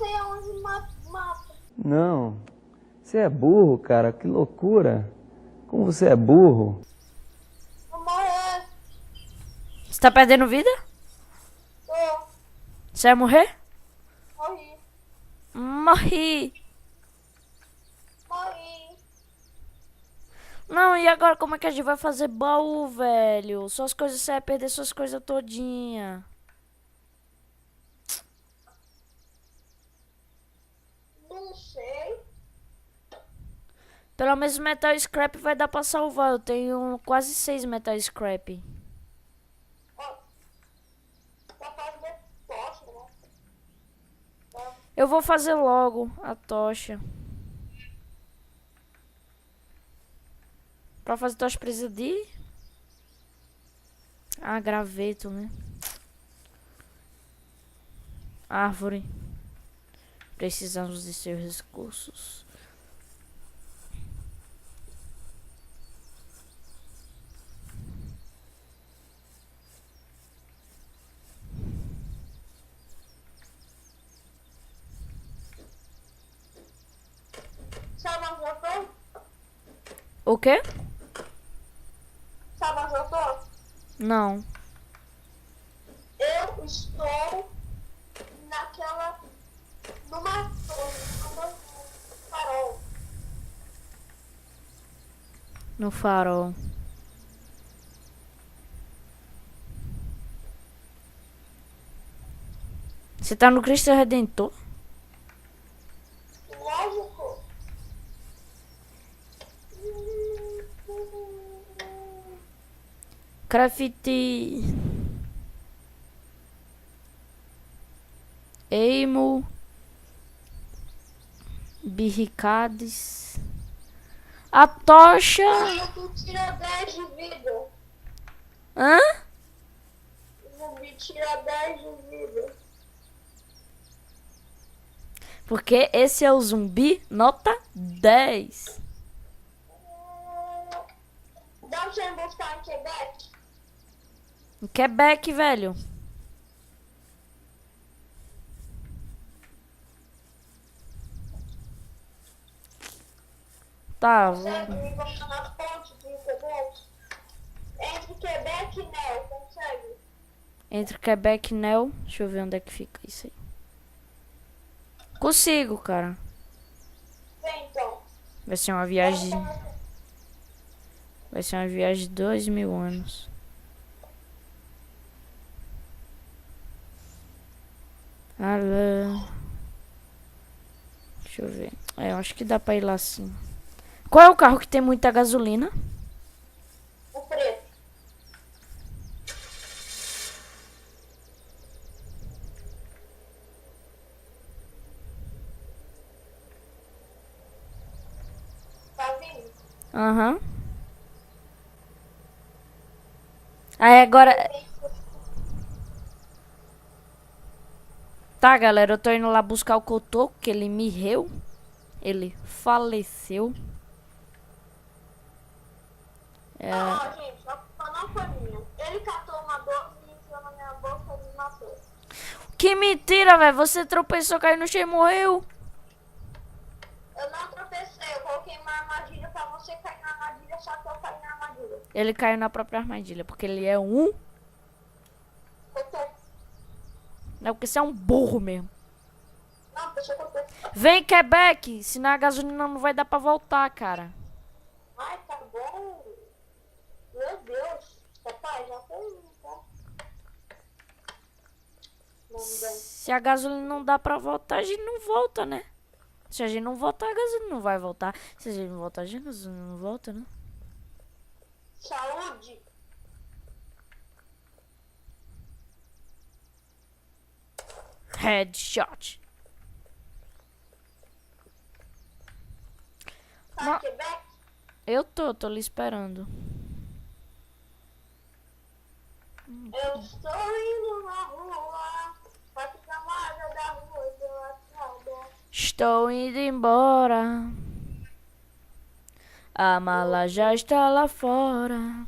sei aonde mata. Não. Você é burro, cara. Que loucura. Como você é burro. Vou morrer. Você tá perdendo vida? Tô. Você vai morrer? Morri. Morri. Morri. Não, e agora como é que a gente vai fazer baú, velho? Suas coisas, você vai perder suas coisas todinha. Não sei. Pelo menos metal scrap vai dar pra salvar. Eu tenho quase 6 metal scrap. Ó. Tá fazendo tocha, né? Eu vou fazer logo a tocha. Pra fazer tocha precisa de... Ah, graveto, né? Árvore. Precisamos de seus recursos. Sabe onde eu tô? O quê? Sabe onde eu tô? Não. Eu estou naquela... numa farol. No farol. Você tá no Cristo Redentor? Lógico. Graffiti. Eimo. Birricades. A tocha. Tu tira 10 de vida. Hã? Zumbi tira 10 de vida. Porque esse é o zumbi nota 10. Dá pra você buscar em Quebec? Em Quebec, velho. Tá. Consegue me botar na ponte de Quebec? Entre Quebec e Nel, consegue? Entre Quebec e Nel. Deixa eu ver onde é que fica isso aí. Consigo, cara. Vem então. Vai ser uma viagem. Vai ser uma viagem de 2000 anos. Alô. Deixa eu ver. Eu acho que dá pra ir lá sim. Qual é o carro que tem muita gasolina? O preto. Tá vindo? Aham. Aí agora. Tá, galera, eu tô indo lá buscar o Cotoco, que ele morreu. Ele faleceu. Ó, gente, a culpa não foi minha. Ele catou uma 12 e enfiou na minha boca e me matou. Que mentira, velho. Você tropeçou, caiu no chão e morreu. Eu não tropecei, eu coloquei uma armadilha pra você cair na armadilha, só que eu caí na armadilha. Ele caiu na própria armadilha, porque ele é um... Eu tô... Não, porque você é um burro mesmo. Não, deixa eu tô... Vem, Quebec, senão a gasolina não vai dar pra voltar, cara. Ai, tá bom. Meu Deus. Papai, já foi indo, tá? Não dá. Se a gasolina não dá pra voltar, a gente não volta, né? Se a gente não voltar, a gasolina não vai voltar. Se a gente não voltar, a gasolina não volta, né? Saúde. Headshot. Tá em Quebec? Eu tô lhe esperando. Eu estou indo na rua. Pra ficar mais da rua e deu a calma. Estou indo embora. A mala já está lá fora.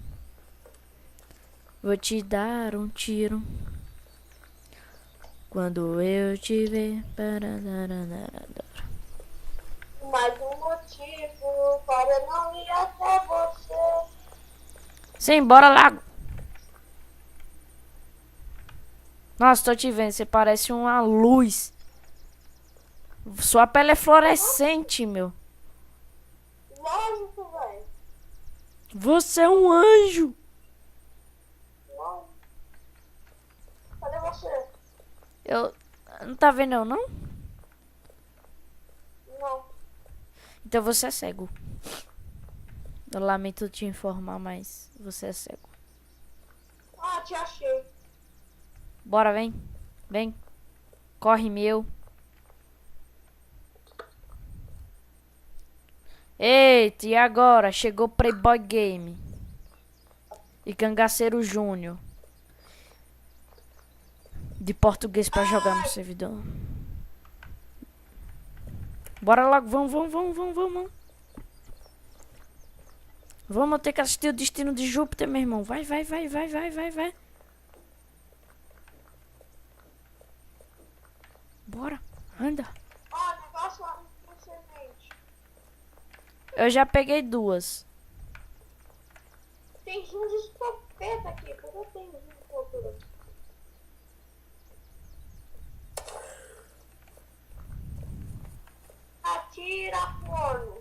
Vou te dar um tiro. Quando eu te ver. Mais um motivo para não ir até você. Sim, bora lá. Nossa, tô te vendo. Você parece uma luz. Sua pele é fluorescente, meu. Lógico, velho. Você é um anjo. Lógico. Cadê você? Eu. Não tá vendo eu, não? Não. Então você é cego. Eu lamento te informar, mas você é cego. Ah, te achei. Bora, vem. Vem. Corre, meu. Eita, e agora? Chegou Playboy Game. E Cangaceiro Júnior. De português pra jogar no servidor. Bora logo, vamos. Vamos ter que assistir o Destino de Júpiter, meu irmão. Vai. Bora, anda. Ah, negócio lá no semente. Eu já peguei 2. Tem zoom de escopeta aqui. Por que eu tenho zoom de escopeta? Atira, forno.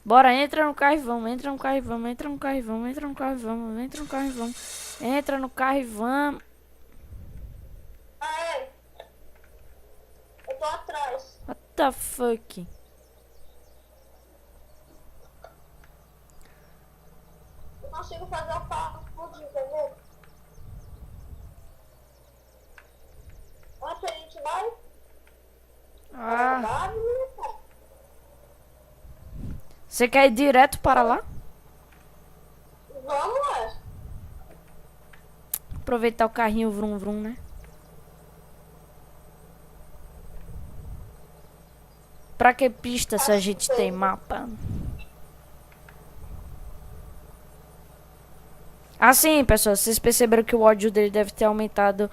Bora, entra no carro e vamos. Entra no carro e vamos. Aê. Eu tô atrás. What the fuck? Eu consigo fazer o carro explodir, quer ver? Onde a gente vai? Ah, Vai, menina. você quer ir direto para lá? Vamos, ué. Aproveitar o carrinho vrum vrum, né? Pra que pista se a gente tem mapa? Assim, pessoal, vocês perceberam que o áudio dele deve ter aumentado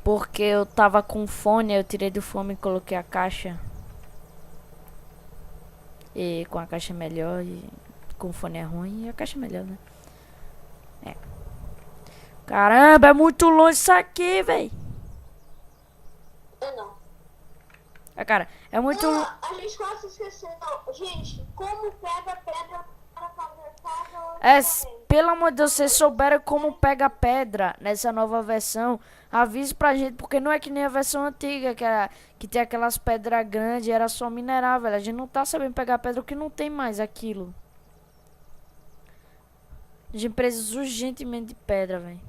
porque eu tava com fone, eu tirei do fone e coloquei a caixa. E com a caixa é melhor, e com o fone é ruim, e a caixa é melhor, né? É. Caramba, é muito longe isso aqui, véi. Eu não. Ah, cara, é muito... Ah, a gente quase esqueceu. Gente, como pega pedra para fazer casa? É, pelo amor de Deus, vocês souberam como pega pedra nessa nova versão, avise pra gente, porque não é que nem a versão antiga, que tem aquelas pedras grandes, era só minerar, velho. A gente não tá sabendo pegar pedra, porque não tem mais aquilo. A gente precisa urgentemente de pedra, velho.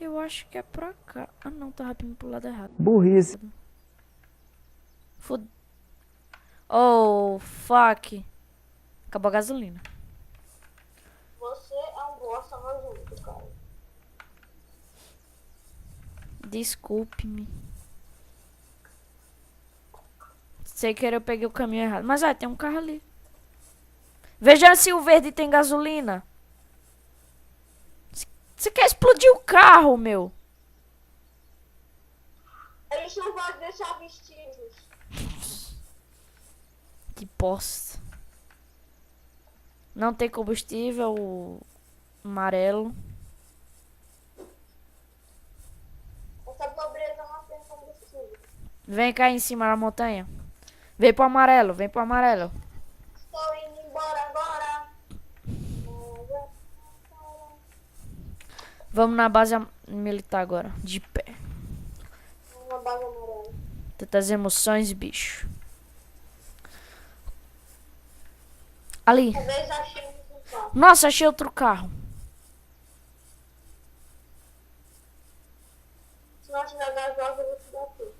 Eu acho que é pra cá. Ah, não, tava indo pro lado errado. Burrice. Fud... Oh, fuck. Acabou a gasolina. Você é um bosta nojento, cara. Desculpe-me. Sei que eu peguei o caminho errado. Mas tem um carro ali. Veja se o verde tem gasolina. Você quer explodir o carro, meu? A gente não pode deixar vestígios. Que bosta. Não tem combustível amarelo. Essa pobreza não tem combustível. Vem cá em cima da montanha. Vem pro amarelo, vem pro amarelo. Estou indo embora agora. Vamos na base militar agora. De pé. Uma base amarela. Tantas emoções, bicho. Ali. Talvez achemos um carro. Nossa, achei outro carro. Se não tiver gasosa, eu vou te dar tudo.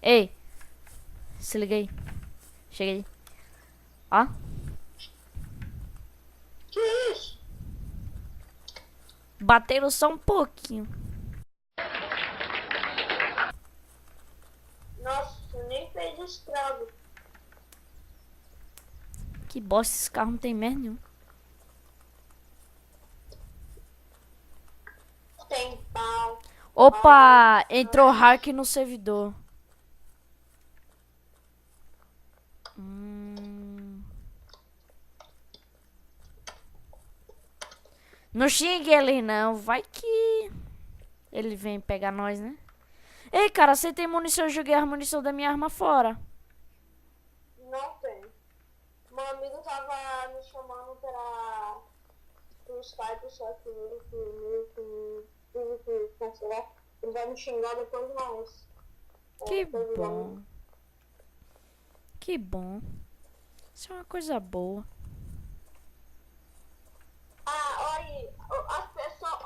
Ei. Se liga aí. Cheguei. Ó. Que isso? Bateram só um pouquinho. Nossa, nem fez estrago. Que bosta, esse carro não tem merda nenhum. Tem pau. Opa, entrou hack no servidor. Não xingue ele não, vai que ele vem pegar nós, né? Ei, cara, você tem munição? Eu joguei a munição da minha arma fora. Não tem. Meu amigo tava me chamando pro Skype, só que ele cancelar. Ele vai me xingar depois, mas... Que depois ele vai me- bom. Que bom. Isso é uma coisa boa. Olha, as pessoas...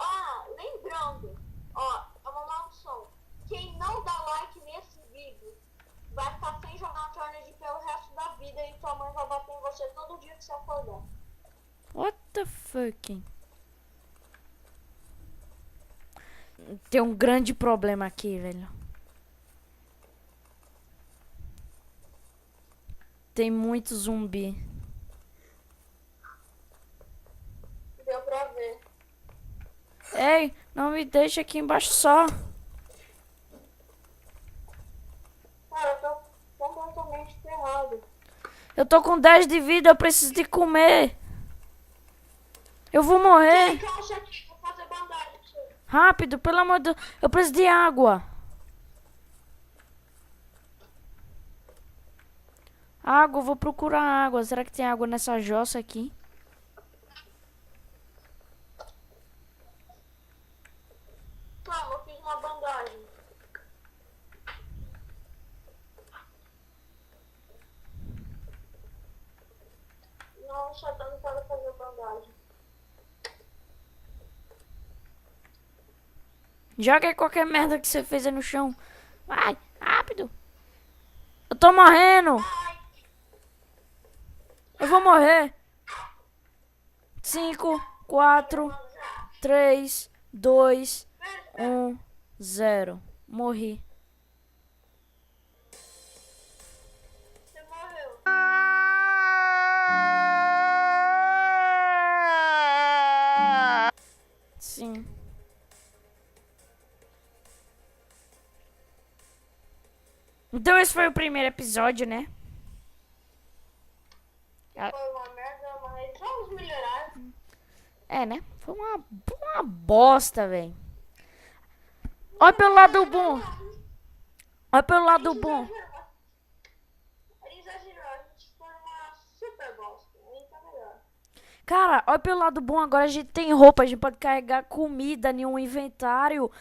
lembrando, é uma maldição. Quem não dá like nesse vídeo vai ficar sem jogar Tornado pelo resto da vida e tua mãe vai bater em você todo dia que você acordar. What the fucking? Tem um grande problema aqui, velho. Tem muito zumbi. Deu pra ver. Ei, não me deixa aqui embaixo só. Cara, eu tô completamente ferrado. Eu tô com 10 de vida, eu preciso de comer. Eu vou morrer. Calça aqui, vou fazer bandagem pra você. Rápido, pelo amor de Deus. Eu preciso de água. Água, eu vou procurar água. Será que tem água nessa jossa aqui? Calma, eu fiz uma bandagem. Não, só tá não para fazer bandagem. Joga aí qualquer merda que você fez aí no chão. Vai, rápido. Eu tô morrendo. Eu vou morrer. 5, 4, 3, 2, 1, 0. Morri. Você morreu. Sim. Então esse foi o primeiro episódio, né? Foi uma merda, mas vamos melhorar. É, né? Foi uma bosta, velho. Olha pelo lado bom. Olha pelo lado bom. Ele exagerou, a gente foi uma super bosta. Aí tá melhor. Cara, olha pelo lado bom. Agora a gente tem roupa, a gente pode carregar comida em um inventário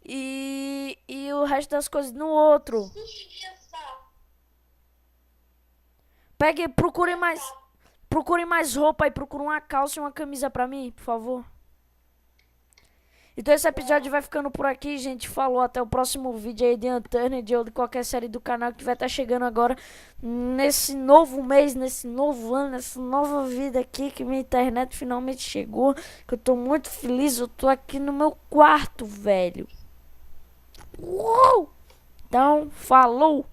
e o resto das coisas no outro. Isso. Pegue, procure mais roupa e procure uma calça e uma camisa pra mim, por favor. Então esse episódio vai ficando por aqui, gente. Falou, até o próximo vídeo aí de Unturned ou de qualquer série do canal que vai estar chegando agora nesse novo mês, nesse novo ano, nessa nova vida aqui que minha internet finalmente chegou. Que eu tô muito feliz, eu tô aqui no meu quarto, velho. Uou! Então, falou!